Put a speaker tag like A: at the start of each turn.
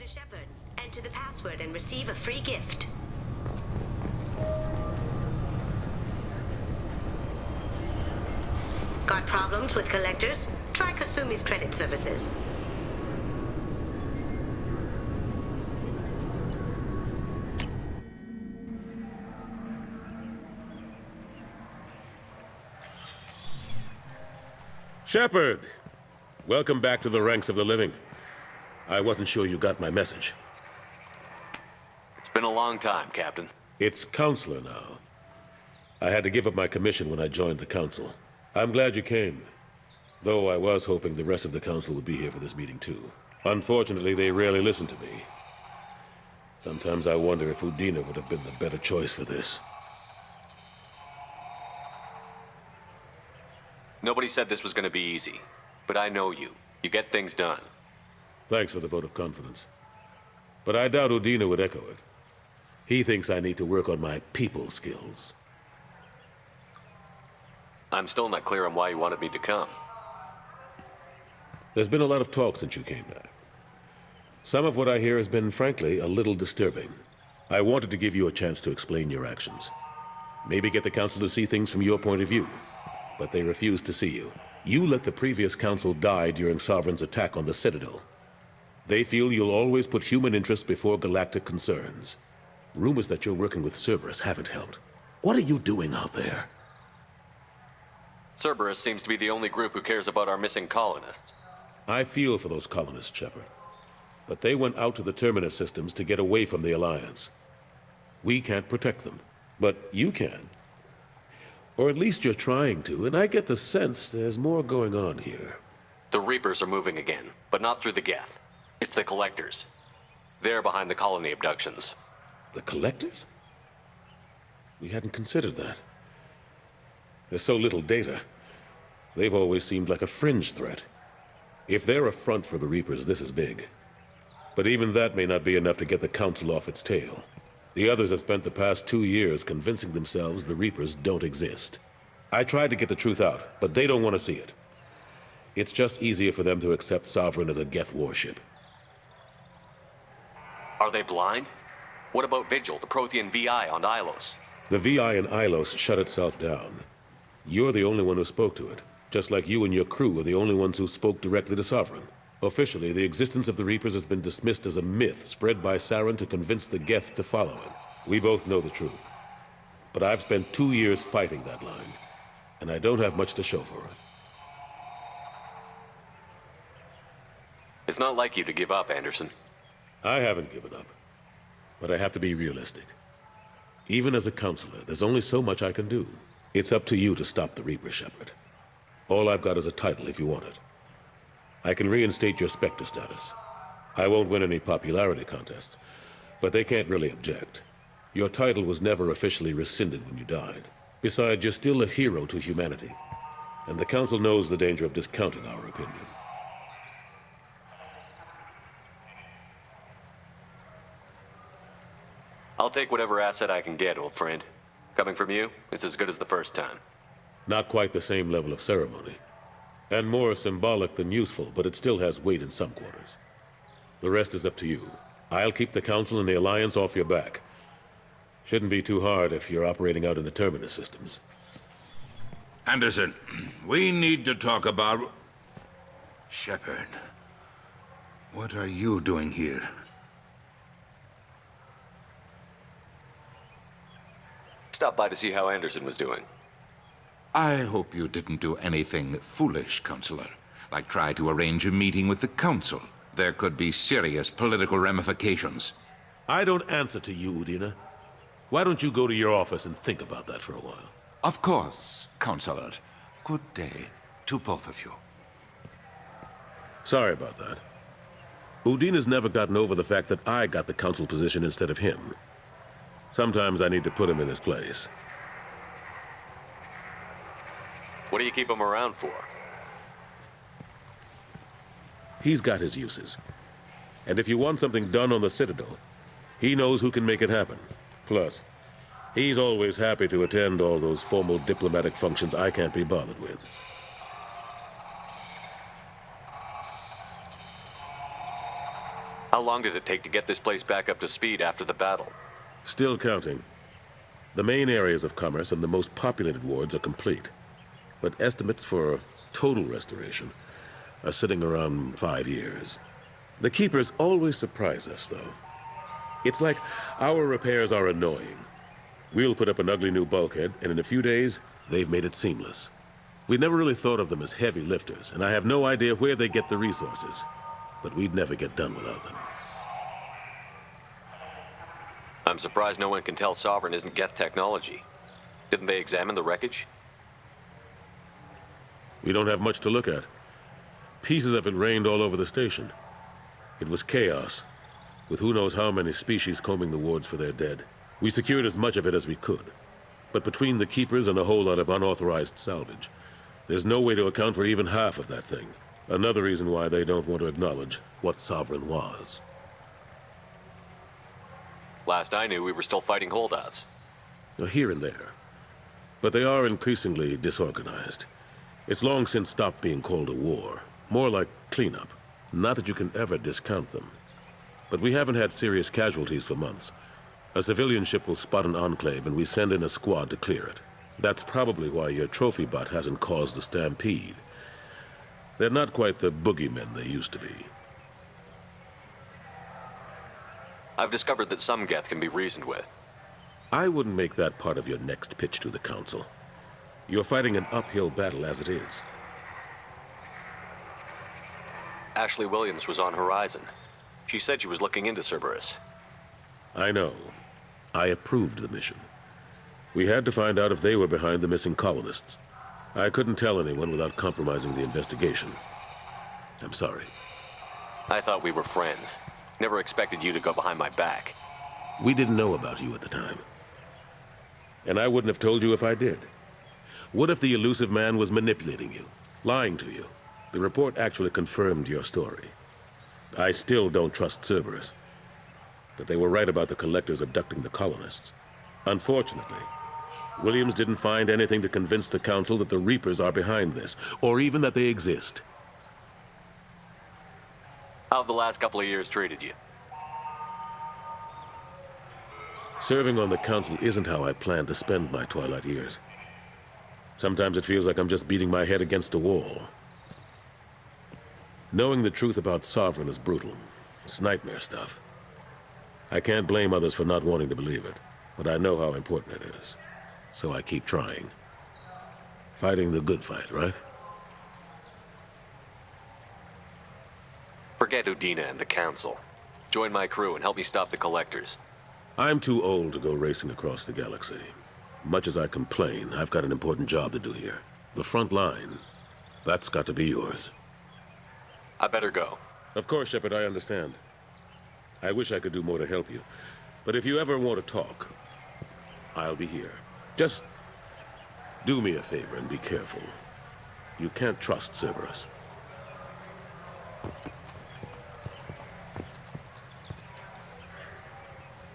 A: Dr. Shepard, enter the password and receive a free gift. Got problems with collectors? Try Kasumi's credit services.
B: Shepard! Welcome back to the ranks of the living. I wasn't sure you got my message.
C: It's been a long time, Captain.
B: It's Counselor now. I had to give up my commission when I joined the Council. I'm glad you came. Though I was hoping the rest of the Council would be here for this meeting too. Unfortunately, they rarely listen to me. Sometimes I wonder if Udina would have been the better choice for this.
C: Nobody said this was going to be easy, but I know you. You get things done.
B: Thanks for the vote of confidence. But I doubt Udina would echo it. He thinks I need to work on my people skills.
C: I'm still not clear on why you wanted me to come.
B: There's been a lot of talk since you came back. Some of what I hear has been, frankly, a little disturbing. I wanted to give you a chance to explain your actions. Maybe get the Council to see things from your point of view. But they refused to see you. You let the previous Council die during Sovereign's attack on the Citadel. They feel you'll always put human interests before galactic concerns. Rumors that you're working with Cerberus haven't helped. What are you doing out there?
C: Cerberus seems to be the only group who cares about our missing colonists.
B: I feel for those colonists, Shepard. But they went out to the Terminus systems to get away from the Alliance. We can't protect them, but you can. Or at least you're trying to, and I get the sense there's more going on here.
C: The Reapers are moving again, but not through the Geth. It's the Collectors. They're behind the colony abductions.
B: The Collectors? We hadn't considered that. There's so little data. They've always seemed like a fringe threat. If they're a front for the Reapers, this is big. But even that may not be enough to get the Council off its tail. The others have spent the past 2 years convincing themselves the Reapers don't exist. I tried to get the truth out, but they don't want to see it. It's just easier for them to accept Sovereign as a Geth warship.
C: Are they blind? What about Vigil, the Prothean VI on Ilos?
B: The VI in Ilos shut itself down. You're the only one who spoke to it, just like you and your crew are the only ones who spoke directly to Sovereign. Officially, the existence of the Reapers has been dismissed as a myth spread by Saren to convince the Geth to follow him. We both know the truth. But I've spent 2 years fighting that line, and I don't have much to show for it.
C: It's not like you to give up, Anderson.
B: I haven't given up, but I have to be realistic. Even as a counselor, there's only so much I can do. It's up to you to stop the Reaper, Shepard. All I've got is a title if you want it. I can reinstate your Spectre status. I won't win any popularity contests, but they can't really object. Your title was never officially rescinded when you died. Besides, you're still a hero to humanity, and the Council knows the danger of discounting our opinion.
C: I'll take whatever asset I can get, old friend. Coming from you, it's as good as the first time.
B: Not quite the same level of ceremony. And more symbolic than useful, but it still has weight in some quarters. The rest is up to you. I'll keep the Council and the Alliance off your back. Shouldn't be too hard if you're operating out in the Terminus systems.
D: Anderson, we need to talk about... Shepard, what are you doing here?
C: Stopped by to see how Anderson was doing.
D: I hope you didn't do anything foolish, Counselor, like try to arrange a meeting with the Council. There could be serious political ramifications.
B: I don't answer to you, Udina. Why don't you go to your office and think about that for a while?
D: Of course, Counselor. Good day to both of you.
B: Sorry about that. Udina's never gotten over the fact that I got the Council position instead of him. Sometimes I need to put him in his place.
C: What do you keep him around for?
B: He's got his uses. And if you want something done on the Citadel, he knows who can make it happen. Plus, he's always happy to attend all those formal diplomatic functions I can't be bothered with.
C: How long did it take to get this place back up to speed after the battle?
B: Still counting. The main areas of commerce and the most populated wards are complete. But estimates for total restoration are sitting around 5 years. The Keepers always surprise us, though. It's like our repairs are annoying. We'll put up an ugly new bulkhead, and in a few days, they've made it seamless. We never really thought of them as heavy lifters, and I have no idea where they get the resources. But we'd never get done without them.
C: I'm surprised no one can tell Sovereign isn't Geth technology. Didn't they examine the wreckage?
B: We don't have much to look at. Pieces of it rained all over the station. It was chaos, with who knows how many species combing the wards for their dead. We secured as much of it as we could. But between the Keepers and a whole lot of unauthorized salvage, there's no way to account for even half of that thing. Another reason why they don't want to acknowledge what Sovereign was.
C: Last I knew, we were still fighting holdouts.
B: Here and there. But they are increasingly disorganized. It's long since stopped being called a war. More like cleanup. Not that you can ever discount them. But we haven't had serious casualties for months. A civilian ship will spot an enclave and we send in a squad to clear it. That's probably why your trophy bot hasn't caused the stampede. They're not quite the boogeymen they used to be.
C: I've discovered that some Geth can be reasoned with.
B: I wouldn't make that part of your next pitch to the Council. You're fighting an uphill battle as it is.
C: Ashley Williams was on Horizon. She said she was looking into Cerberus.
B: I know. I approved the mission. We had to find out if they were behind the missing colonists. I couldn't tell anyone without compromising the investigation. I'm sorry.
C: I thought we were friends. Never expected you to go behind my back.
B: We didn't know about you at the time. And I wouldn't have told you if I did. What if the elusive man was manipulating you, lying to you? The report actually confirmed your story. I still don't trust Cerberus. But they were right about the collectors abducting the colonists. Unfortunately, Williams didn't find anything to convince the Council that the Reapers are behind this, or even that they exist.
C: How have the last couple of years treated you?
B: Serving on the Council isn't how I plan to spend my twilight years. Sometimes it feels like I'm just beating my head against a wall. Knowing the truth about Sovereign is brutal. It's nightmare stuff. I can't blame others for not wanting to believe it, but I know how important it is. So I keep trying. Fighting the good fight, right?
C: Forget Udina and the Council. Join my crew and help me stop the collectors.
B: I'm too old to go racing across the galaxy. Much as I complain, I've got an important job to do here. The front line, that's got to be yours.
C: I better go.
B: Of course, Shepard, I understand. I wish I could do more to help you. But if you ever want to talk, I'll be here. Just do me a favor and be careful. You can't trust Cerberus.